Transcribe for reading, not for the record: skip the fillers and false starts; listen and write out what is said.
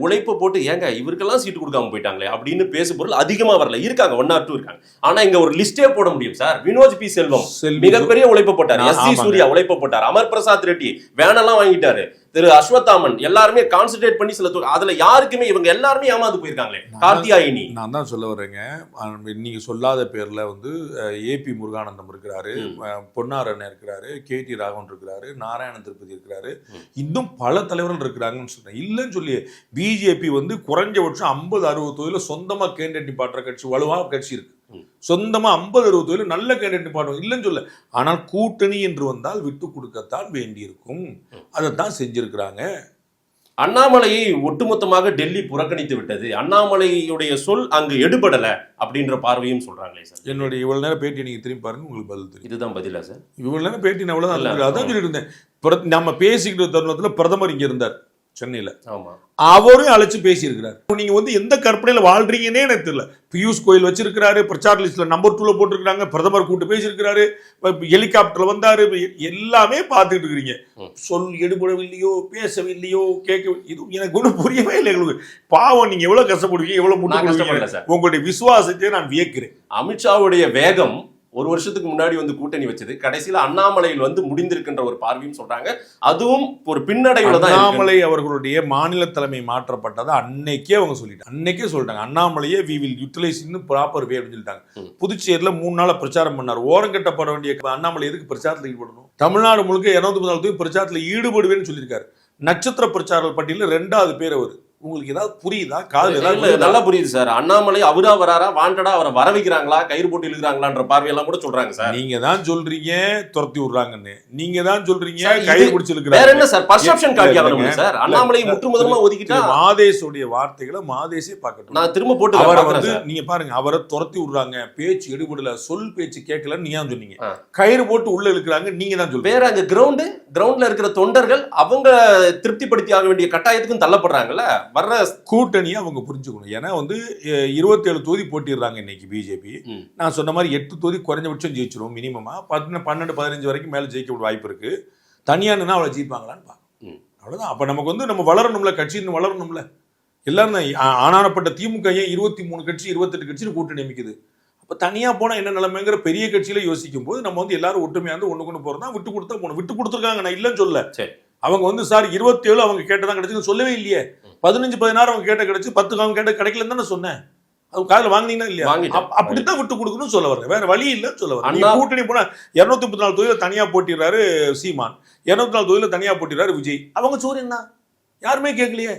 உழைப்பு போட்டு ஏங்க இவருக்கெல்லாம் சீட்டு கொடுக்காம போயிட்டாங்களே அப்படின்னு பேசும் பொருள் அதிகமா வரல. இருக்காங்க 1 or 2 இருக்காங்க. ஆனா இங்க ஒரு லிஸ்டே போட முடியும் சார். வினோத் பி செல்வம் மிகப்பெரிய உழைப்பு போட்டார். எஸ்.ஜி. சூர்யா உழைப்பு போட்டார். அமர் பிரசாத் ரெட்டி வேனெல்லாம் வாங்கிட்டாரு. திரு அஸ்வத்தாமன் எல்லாருமே கான்சென்ட்ரேட் பண்ணி சில அதுல யாருக்குமே இவங்க எல்லாருமே ஏமாந்து போயிருக்காங்களே. கார்த்தியாயினி நான் தான் சொல்ல வரேங்க. நீங்க சொல்லாத பேர்ல வந்து ஏபி முருகானந்தம் இருக்கிறாரு, பொன்னாரன் இருக்கிறாரு, KT ராகவன் இருக்கிறாரு, நாராயண திருப்பதி இருக்கிறாரு, இன்னும் பல தலைவர்கள் இருக்கிறாங்கன்னு சொல்றேன். இல்லைன்னு சொல்லி பிஜேபி வந்து குறைஞ்சபட்சம் 50-60 தொகுதியில சொந்தமா கேண்டிடேட் நிப்பாட்டுற கட்சி வலுவா கட்சி இருக்கு. சொந்தமா 50-60 தொகுதியில நல்ல கேண்டிடேட் நிப்பாட்டுவோம் இல்லைன்னு சொல்ல. ஆனால் கூட்டணி என்று வந்தால் விட்டு கொடுக்கத்தான் வேண்டியிருக்கும். அதைத்தான் செஞ்சிருக்கிறாங்க. அண்ணாமலையை ஒட்டுமொத்தமாக டெல்லி புறக்கணித்து விட்டது. அண்ணாமலையுடைய சொல் அங்கு எடுபடல அப்படின்ற பார்வையும் சொல்றாங்களே சார். என்னுடைய இவ்வளவு நேரம் பேட்டி நீங்க திரும்பி பாருங்க, உங்களுக்கு பதில் தெரியும். இதுதான் பதிலா சார்? இவ்வளவு நேரம் பேட்டி நான் அவ்வளவுதான் அதான் சொல்லிட்டு இருந்தேன். நம்ம பேசிக்கிட்டு தருணத்துல பிரதமர் இங்க இருந்தார் சென்னையில. அவரும் அழைச்சு பேசி இருக்கிறார். நீங்க வந்து எந்த கற்பனையில வாழ்றீங்கன்னே எனக்கு தெரியல. பியூஷ் கோயல் வச்சிருக்கிறாரு, பிரச்சார லிஸ்ட்ல நம்பர் 2ல போட்டிருக்காங்க, பிரதமர் கூட்டு பேசியிருக்கிறாரு, ஹெலிகாப்டர்ல வந்தாரு, எல்லாமே பார்த்துட்டு இருக்கிறீங்க. சொல் எடுபடவில்லையோ, பேசவில்லையோ, கேட்க இது எனக்கு ஒன்றும் புரியவே இல்லை. எங்களுக்கு பாவம், நீங்க எவ்வளவு கஷ்டப்படுவீங்க, எவ்வளவு முன்னாடி உங்களுடைய விசுவாசத்தை நான் வியக்கிறேன். அமித்ஷாவுடைய வேகம் ஒரு வருஷத்துக்கு முன்னாடி வந்து கூட்டணி வச்சது கடைசியில அண்ணாமலையில் வந்து முடிந்திருக்கின்ற ஒரு பார்வையும் சொல்றாங்க. அதுவும் ஒரு பின்னடைவுல தான். அண்ணாமலை அவர்களுடைய மாநில தலைமை மாற்றப்பட்டதை அன்னைக்கே அவங்க சொல்லிட்டாங்க. அன்னைக்கே சொல்லிட்டாங்க அண்ணாமலையே we will utilize in proper way அப்படின்னு சொல்லிட்டாங்க. புதுச்சேரியில 3 நாள பிரச்சாரம் பண்ணார். ஓரங்கட்டப்பட வேண்டிய அண்ணாமலை எதுக்கு பிரச்சாரத்தில் ஈடுபடணும்? தமிழ்நாடு முழுக்க 234 பிரச்சாரத்தில் ஈடுபடுவேன்னு சொல்லியிருக்காரு. நட்சத்திர பிரச்சார பட்டியலில் 2வது பேர் அவர். உங்களுக்கு ஏதாவது புரியுதா? காது ஏதாவது நல்லா புரியுது சார். அண்ணாமலை அவரா வராரா, வாண்டடா அவரை வர வைக்கிறாங்களா, கயிறு போட்டு இழுக்கிறாங்களான்ற பார்வையெல்லாம் கூட சொல்றாங்க சார். நீங்க தான் சொல்றீங்க துரத்தி விடுறாங்கன்னு, நீங்க தான் சொல்றீங்க கயிறு பிடிச்சு இழுக்கிறாங்க. வேற என்ன சார் பர்செப்ஷன் காட்டியாகணும் சார். அண்ணாமலை முற்றுமுதலமா ஒதுக்கிட்டா மாதேஷுடைய வார்த்தைகளை மாதேஷே பார்க்கட்டும். நான் திரும்ப போட்டு அவரை வந்து நீங்க பாருங்க, அவரை துரத்தி விடுறாங்க, பேச்சு எடுபடல, சொல் பேச்சு கேட்கலன்னு நீங்க தான் சொன்னீங்க. கயிறு போட்டு உள்ள இழுக்கிறாங்க நீங்க தான் சொல்றீங்க. வேற அங்க கிரவுண்ட்ல இருக்கிற தொண்டர்கள் அவங்க திருப்திப்படுத்தி ஆக வேண்டிய கட்டாயத்துக்கும் தள்ளப்படுறாங்கல்ல. வர்ற கூட்டணியை அவங்க புரிஞ்சுக்கணும். ஏன்னா வந்து 27 தொகுதி போட்டிடுறாங்க இன்னைக்கு பிஜேபி. நான் சொன்ன மாதிரி 8 தொகுதி குறைஞ்சபட்சம் ஜெயிச்சிரும். மினிமமா 12-15 வரைக்கும் மேல ஜெயிக்க வாய்ப்பு இருக்கு. தனியானுன்னா அவளை ஜெயிப்பாங்களான்னு பார்க்கணும். அவ்வளவுதான். அப்ப நமக்கு வந்து நம்ம வளரணும்ல, கட்சின்னு வளரணும்ல. எல்லாரும் ஆனானப்பட்ட திமுக 23 கட்சி 28 கட்சின்னு கூட்டணி அமைக்குது. அப்ப தனியா போனா என்ன நிலைமைங்கிற பெரிய கட்சியில யோசிக்கும் போது நம்ம வந்து எல்லாரும் ஒற்றுமையா வந்து ஒண்ணு கொண்டு போறதா விட்டு கொடுத்தா போகணும். விட்டு கொடுத்துருக்காங்க, நான் இல்லைன்னு சொல்ல. அவங்க வந்து சார் 27 அவங்க கேட்டதான் கிடைச்சுன்னு சொல்லவே இல்லையே. 15-16 அவங்க கேட்ட கிடைச்சு, 10 அவங்க கேட்ட கிடைக்கலன்னு தானே சொன்னேன். அவங்க காலையில் வாங்கினீங்கன்னா இல்லையா? அப்படித்தான் விட்டு கொடுக்கணும்னு சொல்ல வரேன். வேற வழி இல்லைன்னு சொல்ல வரேன். கூட்டணி போனா 234 தொகுதியில தனியா போட்டிடுறாரு சீமான், 204 தொகுதியில தனியா போட்டிடுறாரு விஜய். அவங்க சூரியன் தான் யாருமே கேட்கலையே.